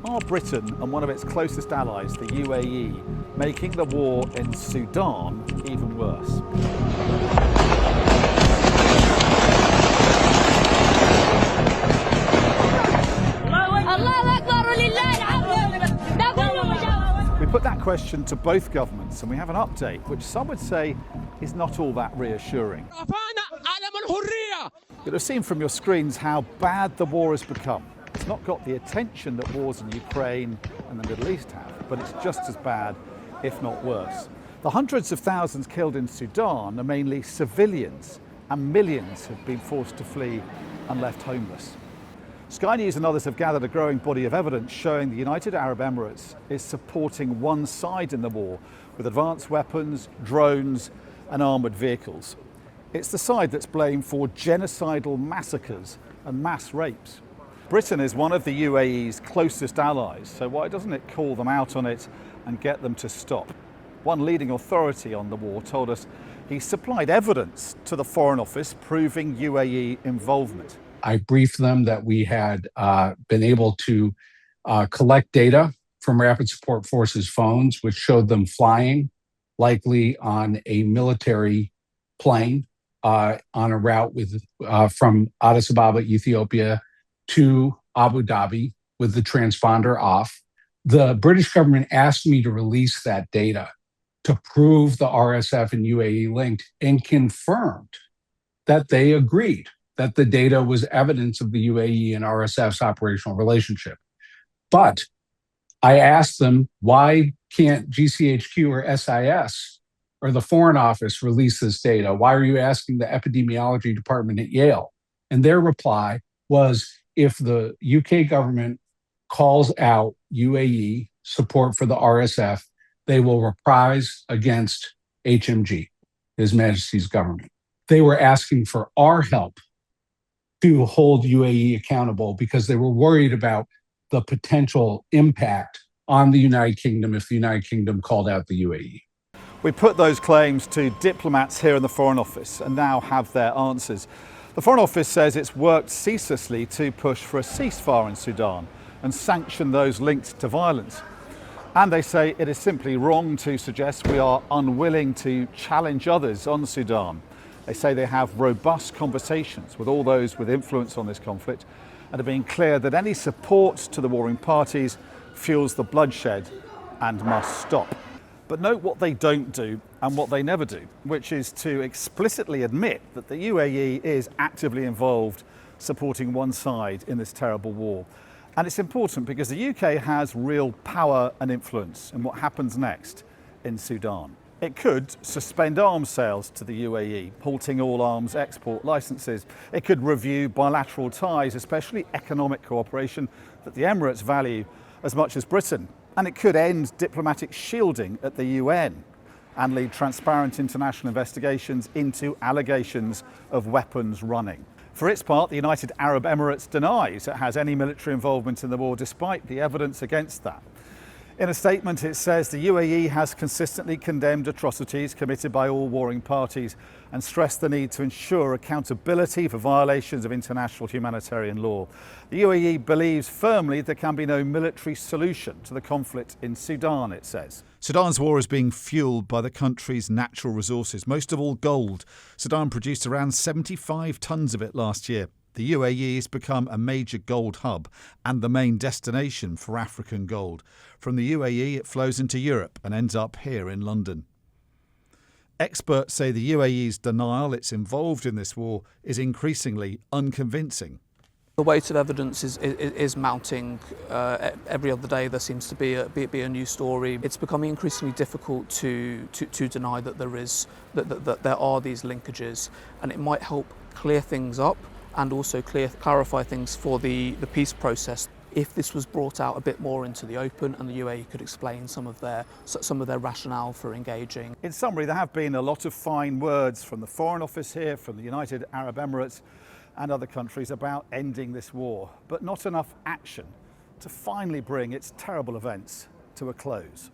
are Britain and one of its closest allies, the UAE, making the war in Sudan even worse? We put that question to both governments and we have an update which some would say is not all that reassuring. You'll have seen from your screens how bad the war has become. It's not got the attention that wars in Ukraine and the Middle East have, but it's just as bad, if not worse. The hundreds of thousands killed in Sudan are mainly civilians, and millions have been forced to flee and left homeless. Sky News and others have gathered a growing body of evidence showing the United Arab Emirates is supporting one side in the war with advanced weapons, drones and armoured vehicles. It's the side that's blamed for genocidal massacres and mass rapes. Britain is one of the UAE's closest allies, so why doesn't it call them out on it and get them to stop? One leading authority on the war told us he supplied evidence to the Foreign Office proving UAE involvement. I briefed them that we had been able to collect data from Rapid Support Forces phones, which showed them flying, likely on a military plane, on a route from Addis Ababa, Ethiopia, to Abu Dhabi with the transponder off. The British government asked me to release that data to prove the RSF and UAE linked, and confirmed that they agreed that the data was evidence of the UAE and RSF's operational relationship. But I asked them, why can't GCHQ or SIS or the Foreign Office release this data? Why are you asking the epidemiology department at Yale? And their reply was, if the UK government calls out UAE support for the RSF, they will reprise against HMG, His Majesty's government. They were asking for our help to hold UAE accountable because they were worried about the potential impact on the United Kingdom if the United Kingdom called out the UAE. We put those claims to diplomats here in the Foreign Office and now have their answers. The Foreign Office says it's worked ceaselessly to push for a ceasefire in Sudan and sanction those linked to violence. And they say it is simply wrong to suggest we are unwilling to challenge others on Sudan. They say they have robust conversations with all those with influence on this conflict and are being clear that any support to the warring parties fuels the bloodshed and must stop. But note what they don't do and what they never do, which is to explicitly admit that the UAE is actively involved supporting one side in this terrible war. And it's important because the UK has real power and influence in what happens next in Sudan. It could suspend arms sales to the UAE, halting all arms export licenses. It could review bilateral ties, especially economic cooperation that the Emirates value as much as Britain. And it could end diplomatic shielding at the UN and lead transparent international investigations into allegations of weapons running. For its part, the United Arab Emirates denies it has any military involvement in the war, despite the evidence against that. In a statement, it says the UAE has consistently condemned atrocities committed by all warring parties and stressed the need to ensure accountability for violations of international humanitarian law. The UAE believes firmly there can be no military solution to the conflict in Sudan, it says. Sudan's war is being fueled by the country's natural resources, most of all gold. Sudan produced around 75 tonnes of it last year. The UAE has become a major gold hub and the main destination for African gold. From the UAE, it flows into Europe and ends up here in London. Experts say the UAE's denial it's involved in this war is increasingly unconvincing. The weight of evidence is mounting. Every other day there seems to be a new story. It's becoming increasingly difficult to deny that there are these linkages, and it might help clear things up and also clarify things for the peace process if this was brought out a bit more into the open and the UAE could explain some of their rationale for engaging. In summary, there have been a lot of fine words from the Foreign Office here, from the United Arab Emirates and other countries about ending this war, but not enough action to finally bring its terrible events to a close.